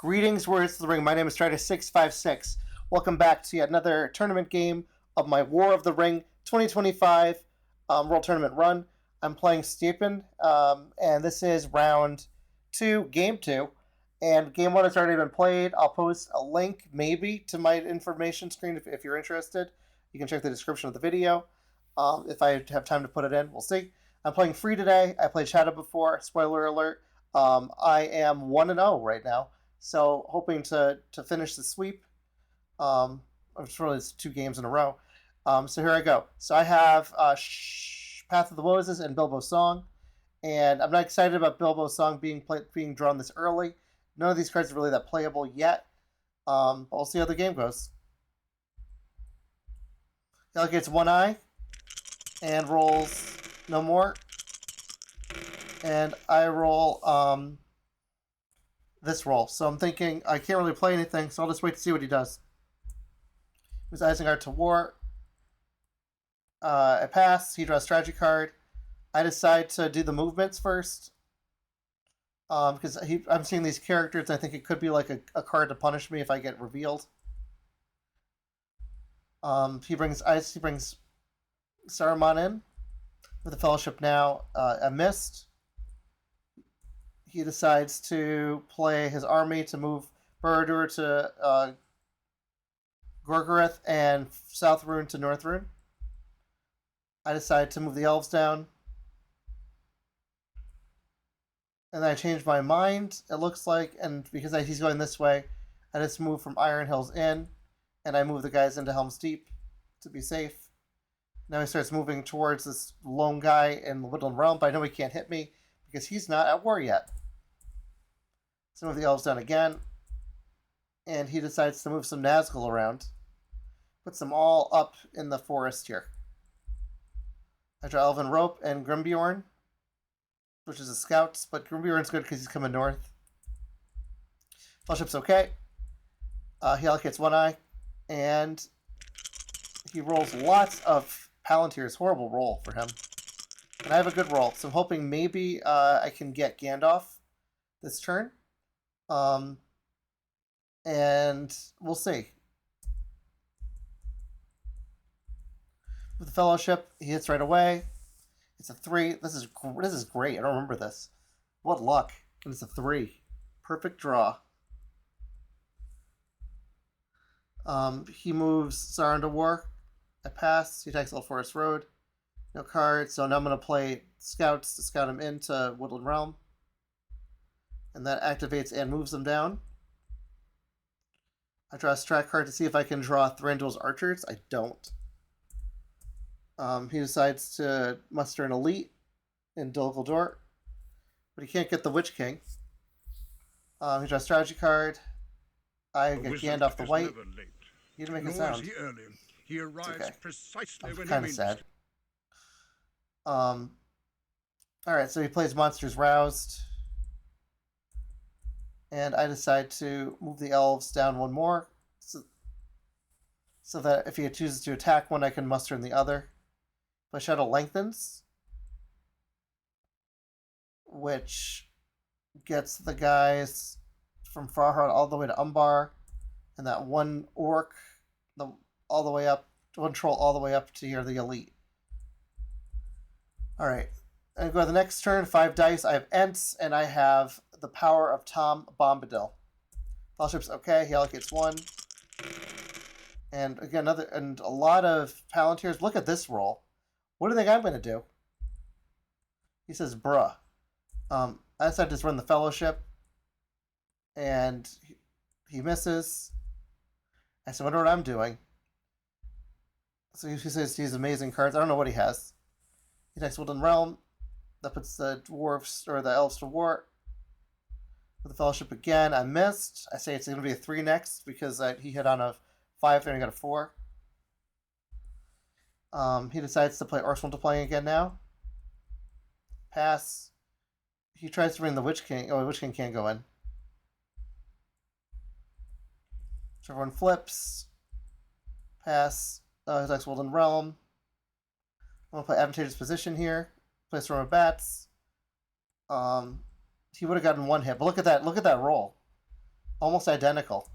Greetings, Warriors of the Ring. My name is Strider656. Welcome back to yet another tournament game of my War of the Ring 2025 World Tournament run. I'm playing Stjepens, and this is round 2, game 2. And game 1 has already been played. I'll post a link, maybe, to my information screen if you're interested. You can check the description of the video. If I have time to put it in, we'll see. I'm playing free today. I played Shadow before. Spoiler alert. I am 1-0 right now. So hoping to finish the sweep. It's really 2 games in a row. So here I go. So I have Path of the Moses and Bilbo's Song. And I'm not excited about Bilbo's Song being drawn this early. None of these cards are really that playable yet. But we'll see how the game goes. He allocates 1 eye and rolls no more. And I roll this roll. So I'm thinking I can't really play anything, so I'll just wait to see what he does. Moves Isengard to war. I pass. He draws strategy card. I decide to do the movements first. Because I'm seeing these characters. I think it could be like a card to punish me if I get revealed. He brings ice. He brings Saruman in with the Fellowship now. I missed. He decides to play his army to move Borodur to Gorgoroth and South Rune to North Rune. I decide to move the elves down. And then I change my mind, it looks like, and because he's going this way, I just move from Iron Hills in, and I move the guys into Helm's Deep to be safe. Now he starts moving towards this lone guy in the Woodland Realm, but I know he can't hit me because he's not at war yet. So move the elves down again, and he decides to move some Nazgul around. Puts them all up in the forest here. I draw Elven Rope and Grimbjorn, which is a scout, but Grimbjorn's good because he's coming north. Fellowship's okay. He allocates 1 eye, and he rolls lots of Palantirs. Horrible roll for him. And I have a good roll, so I'm hoping maybe I can get Gandalf this turn. And we'll see. With the Fellowship, he hits right away. It's a 3. This is great. I don't remember this. What luck. And it's a 3. Perfect draw. He moves Sauron to war. I pass. He takes Old Forest Road. No cards. So now I'm going to play Scouts to scout him into Woodland Realm. And that activates and moves them down. I draw a strat card to see if I can draw Thranduil's Archers. I don't. He decides to muster an elite in Dol Guldur, but he can't get the Witch King. He draws a strategy card. I get Gandalf the White. He didn't make a sound. He arrives okay. precisely I'm when kind of sad. Alright, so he plays Monsters Roused. And I decide to move the elves down 1 more. So that if he chooses to attack one, I can muster in the other. My Shadow lengthens, which gets the guys from Farhad all the way to Umbar, and that 1 orc all the way up, 1 troll all the way up to here, the elite. Alright, I go to the next turn, 5 dice, I have Ents, and I have the power of Tom Bombadil. Fellowship's okay, he allocates 1. And again, a lot of Palantirs. Look at this roll. What do you think I'm going to do? He says, bruh. I decided to just run the Fellowship. And he misses. I said, I wonder what I'm doing. So he says he has amazing cards. I don't know what he has. He takes Woodland Realm. That puts the dwarves, or the elves to war. With the Fellowship again, I missed. I say it's going to be a 3 next because he hit on a 5 there and I got a 4. He decides to play Arsenal to play again now. Pass. He tries to bring the Witch King. Oh, the Witch King can't go in. So everyone flips. Pass. He likes Woodland Realm. I'm going to play Advantageous Position here. Play Storm of Bats. He would have gotten 1 hit, but look at that roll. almost identical.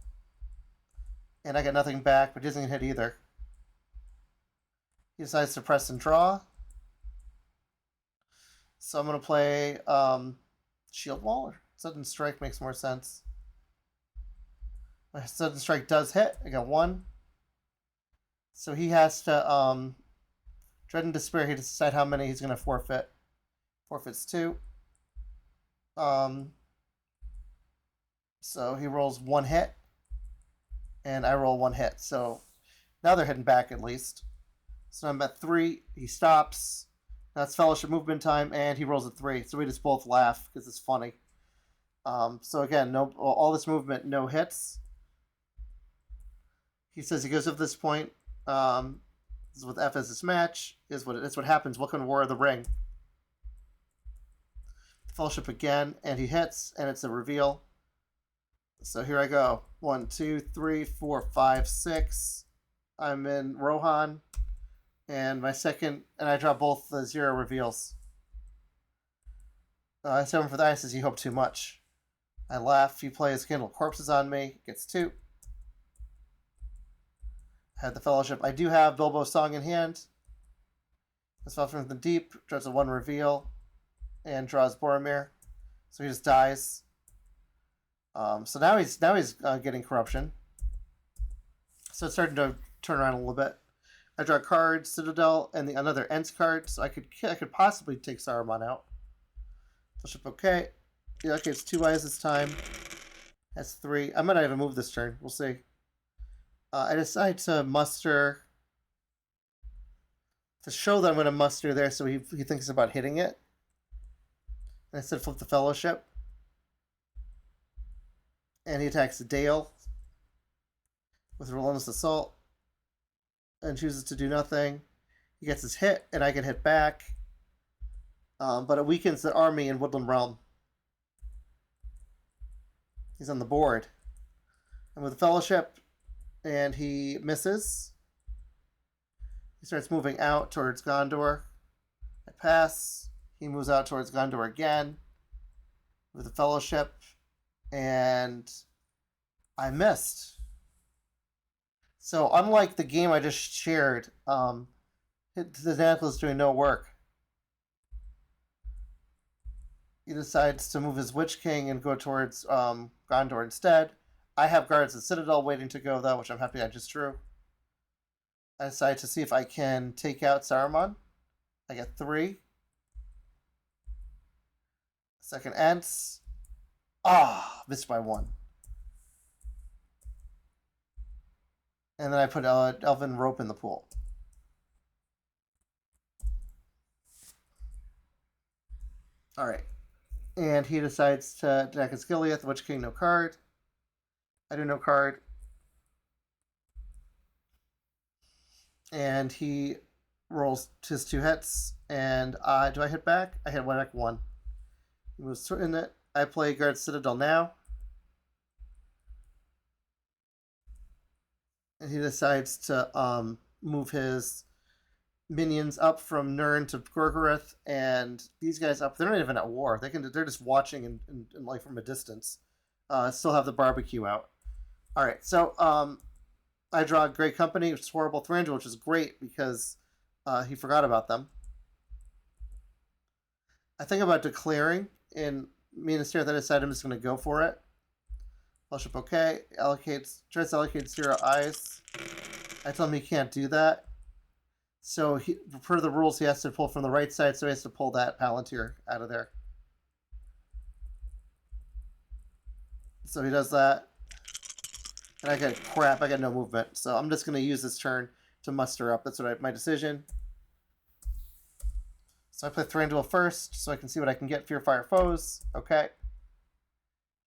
And I get nothing back, but he doesn't hit either. He decides to press and draw. So I'm going to play Shield Wall, or Sudden Strike makes more sense. My Sudden Strike does hit. I got 1. So he has to Dread and Despair. He has to decide how many he's going to forfeit. Forfeits 2. So he rolls 1 hit, and I roll 1 hit. So now they're hitting back at least. So I'm at 3. He stops. That's Fellowship movement time, and he rolls a 3. So we just both laugh because it's funny. So again, no, all this movement, no hits. He says he goes up this point. This is with F as his match. That's what happens. Welcome to War of the Ring. Fellowship again, and he hits, and it's a reveal. So here I go. 1, 2, 3, 4, 5, 6. I'm in Rohan, and my second, and I draw both the 0 reveals. 7 for the ice as you hope too much. I laugh. You play his Candle Corpses on me. Gets 2. Had the Fellowship. I do have Bilbo's Song in hand. This fell from the deep. Draws a 1 reveal. And draws Boromir. So he just dies. So now he's getting corruption. So it's starting to turn around a little bit. I draw a card, Citadel, and another Ents card. So I could possibly take Saruman out. Fellowship okay. Yeah, okay, it's 2 eyes this time. That's 3. I might not even move this turn. We'll see. I decide to muster, to show that I'm going to muster there, so he thinks about hitting it. And I said flip the Fellowship. And he attacks Dale with Relentless Assault and chooses to do nothing. He gets his hit, and I get hit back. But it weakens the army in Woodland Realm. He's on the board. And with the Fellowship, and he misses. He starts moving out towards Gondor. I pass. He moves out towards Gondor again with the Fellowship, and I missed. So unlike the game I just shared, the Tentacle is doing no work. He decides to move his Witch King and go towards Gondor instead. I have guards at Citadel waiting to go, though, which I'm happy I just drew. I decide to see if I can take out Saruman. I get 3. Second Ents. Missed by 1. And then I put Elven Rope in the pool. Alright. And he decides to attack his Gileath, Witch King, no card. I do no card. And he rolls his 2 hits. And do I hit back? I hit back 1. He moves in it. I play Guard Citadel now. And he decides to move his minions up from Nirn to Gorgoroth, and these guys up. They're not even at war. They're just watching and like from a distance. Still have the barbecue out. All right, so I draw Great Company, which is horrible. Thranduil, which is great because he forgot about them. I think about declaring in Minas Tirith. I decide I'm just going to go for it. Fellowship okay. Tries to allocate 0 eyes. I tell him he can't do that. So per the rules, he has to pull from the right side, so he has to pull that Palantir out of there. So he does that. And I got crap. I got no movement. So I'm just going to use this turn to muster up. That's my decision. So I play Thranduil first, so I can see what I can get. Fear Fire Foes. Okay.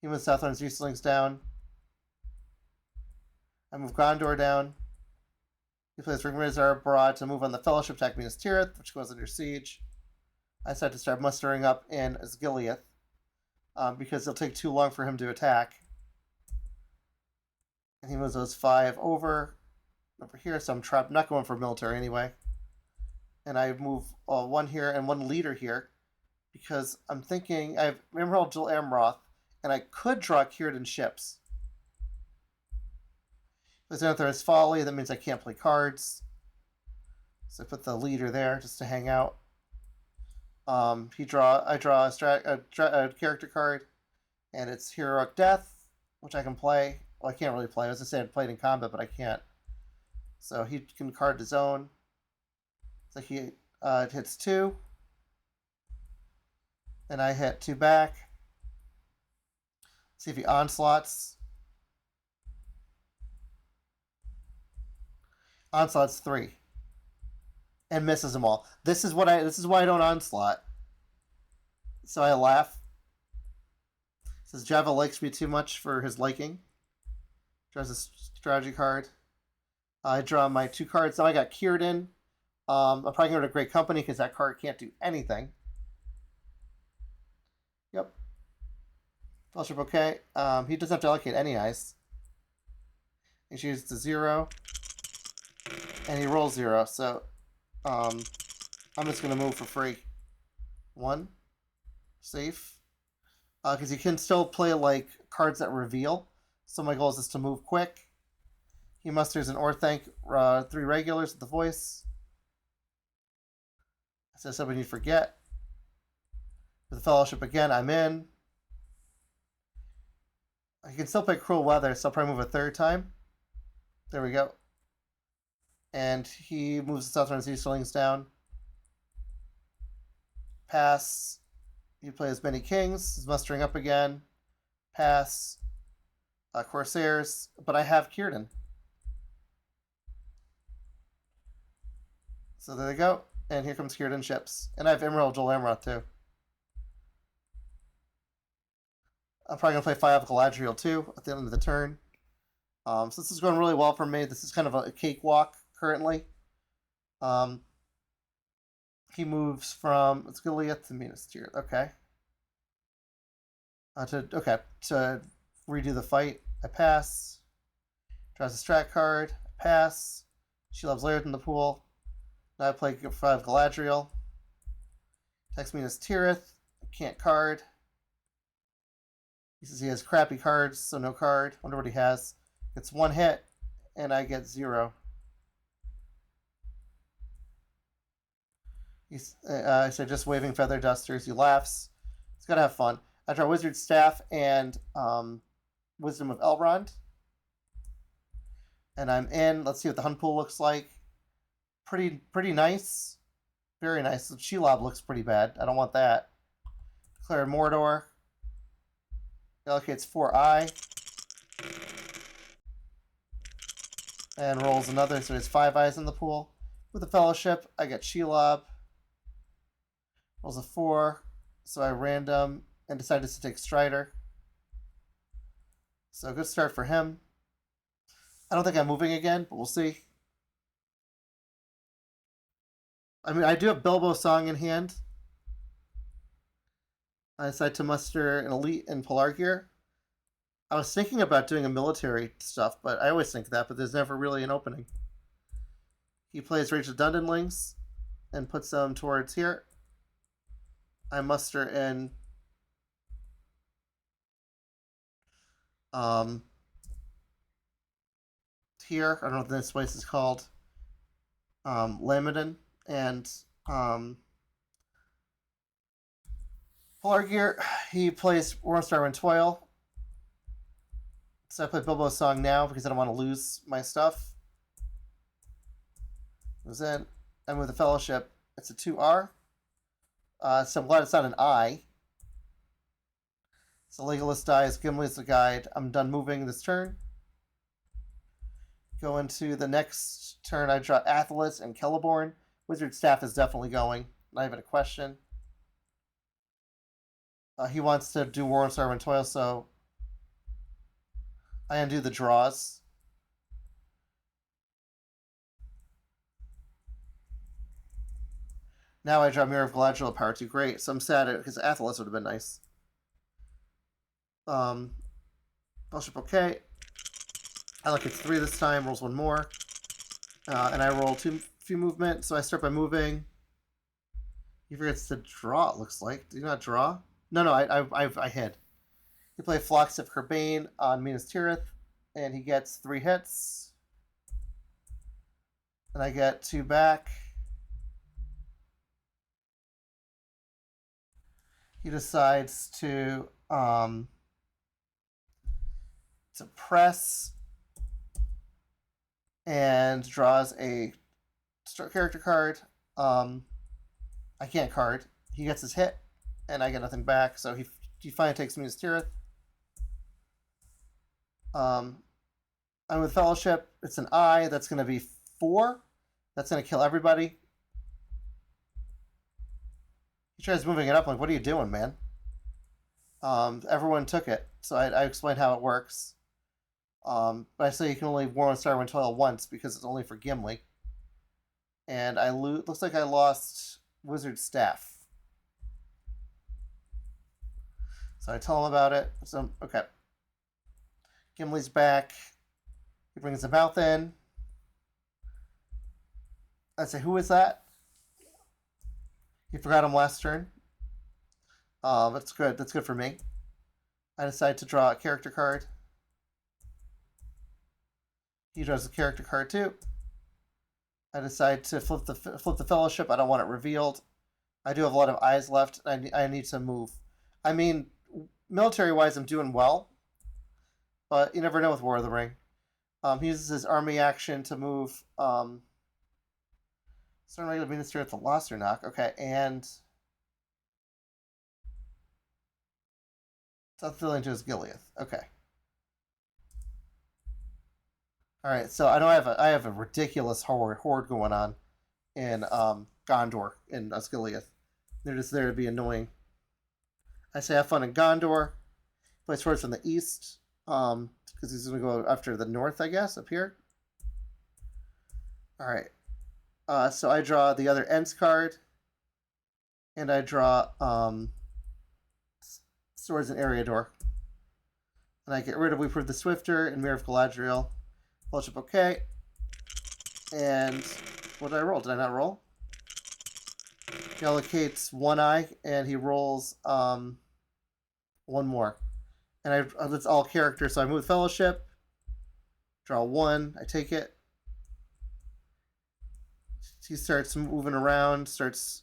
He moves Southland's Uselings down. I move Gondor down. He plays Ringrazor abroad to move on the Fellowship, attack Minas Tirith, which goes under siege. I decide to start mustering up in Osgiliath because it'll take too long for him to attack. And he moves those 5 over here, so I'm trapped. I'm not going for military anyway. And I move 1 here and 1 leader here because I'm thinking I have Emerald Jil Amroth, and I could draw Círdan ships. Plays Zenithor's Folly. That means I can't play cards. So I put the leader there just to hang out. I draw a character card, and it's Heroic Death, which I can play. Well, I can't really play. I was gonna say I'd played in combat, but I can't. So he can card his own. So he hits 2, and I hit 2 back. See if he onslaughts. Onslaughts 3, and misses them all. This is why I don't onslaught. So I laugh. Says Java likes me too much for his liking. Draws a strategy card. I draw my 2 cards. Now I got Kierden. I'm probably going to Great Company because that card can't do anything. Yep. Fellowship okay. He doesn't have to allocate any ice. He chooses the 0. And he rolls 0. So I'm just going to move for free. 1. Safe. Because you can still play like cards that reveal. So my goal is just to move quick. He musters an Orthanc, 3 regulars with the voice. I said something you forget. With the Fellowship again, I'm in. I can still play Cruel Weather, so I'll probably move a 3rd time. There we go. And he moves the Southern Easterlings down. Pass. He plays many kings. He's mustering up again. Pass. Corsairs. But I have Kierden. So there they go. And here comes Kierden ships. And I have Emerald Joel Amroth too. I'm probably going to play 5 Galadriel too at the end of the turn. So this is going really well for me. This is kind of a cakewalk currently. He moves from Goliath to Minas Tirith. Okay. To redo the fight. I pass. Draws a strat card. I pass. She loves Laird in the pool. Now I play 5 Galadriel. Text Minas Tirith. I can't card. He says he has crappy cards, so no card. Wonder what he has. It's 1 hit, and I get 0. I said just waving feather dusters. He laughs. He's got to have fun. I draw Wizard Staff and Wisdom of Elrond. And I'm in. Let's see what the Hunt Pool looks like. Pretty nice. Very nice. The Shelob looks pretty bad. I don't want that. Declare Mordor. Allocates 4 and rolls another, so he has 5 eyes in the pool. With the Fellowship, I get Shelob. Rolls a 4, so I random and decided to take Strider. So good start for him. I don't think I'm moving again, but we'll see. I mean, I do have Bilbo Song in hand. I decided to muster an elite in Pelargir. I was thinking about doing a military stuff, but I always think that, but there's never really an opening. He plays Rage of Dundenlings and puts them towards here. I muster in here. I don't know what this place is called. Lamedon and Pelargir. He plays Wormstar and Toil. So I play Bilbo's Song now because I don't want to lose my stuff. Goes in. And with the Fellowship, it's a 2R. So I'm glad it's not an I. So Legolas dies, Gimli's the guide. I'm done moving this turn. Go into the next turn. I draw Athelas and Celeborn. Wizard Staff is definitely going. Not even a question. He wants to do War and Starve and Toil, so I undo the draws. Now I draw Mirror of Galadriel power 2. Great. So I'm sad because Athelas would have been nice. Fellowship okay. I like it's 3 this time, rolls 1 more. And I roll 2 few movement, so I start by moving. He forgets to draw, it looks like. Do you not draw? No, I hid. He played Phlox of Kerbane on Minas Tirith, and he gets 3 hits. And I get 2 back. He decides to press and draws a character card. I can't card. He gets his hit, and I get nothing back. So he finally takes me as Tirith. I'm with Fellowship. It's an I. That's going to be 4. That's going to kill everybody. He tries moving it up. I'm like, what are you doing, man? Everyone took it, so I explained how it works. But I say you can only war on Starwind Toil once because it's only for Gimli. And I looks like I lost Wizard Staff. So I tell him about it. So okay. Gimli's back. He brings the mouth in. I say, who is that? He forgot him last turn. That's good. That's good for me. I decide to draw a character card. He draws a character card too. I decide to flip the Fellowship. I don't want it revealed. I do have a lot of eyes left. I need to move. I mean, military-wise, I'm doing well, but you never know with War of the Ring. He uses his army action to move. Starting regular Minister at the Losternock. Okay, and South Filling to his Gileath. Okay. All right, so I know I have a ridiculous horde going on in Gondor in Osgiliath. They're just there to be annoying. I say have fun in Gondor. Plays hordes from the east because he's going to go after the north, I guess, up here. All right. So I draw the other Ents card, and I draw Swords and Eriador. And I get rid of We Prove the Swifter and Mirror of Galadriel. Fellowship okay. And what did I roll? Did I not roll? He allocates 1 eye, and he rolls 1 more. And that's all characters, so I move Fellowship. Draw 1. I take it. He starts moving around, starts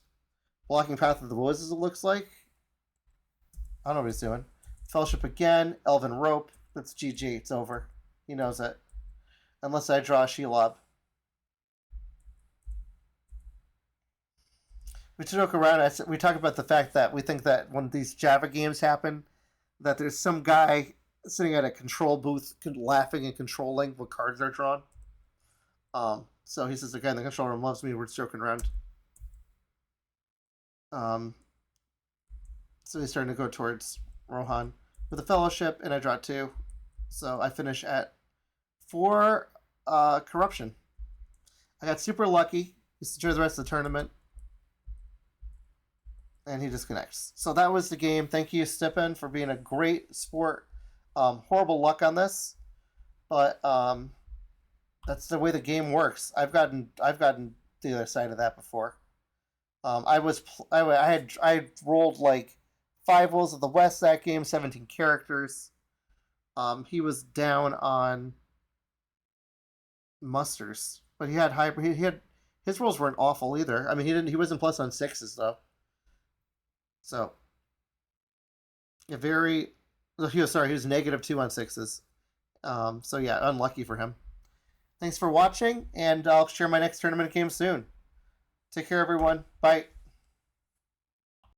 blocking Path of the Woods, as it looks like. I don't know what he's doing. Fellowship again. Elven Rope. That's GG. It's over. He knows it. Unless I draw Shelob. We joke around. We talk about the fact that we think that when these Java games happen, that there's some guy sitting at a control booth laughing and controlling what cards are drawn. So he says the guy in the control room loves me. We're joking around. So he's starting to go towards Rohan with a Fellowship, and I draw 2. So I finish at 4 corruption. I got super lucky. He's enjoyed the rest of the tournament. And he disconnects. So that was the game. Thank you, Stjepens, for being a great sport. Horrible luck on this, but that's the way the game works. I've gotten the other side of that before. I rolled like 5 Wolves of the West that game, 17 characters. He was down on musters, but he had his rolls weren't awful either. I mean, he wasn't plus on 6s though. So he was -2 on 6s. So yeah, unlucky for him. Thanks for watching, and I'll share my next tournament game soon. Take care, everyone. Bye.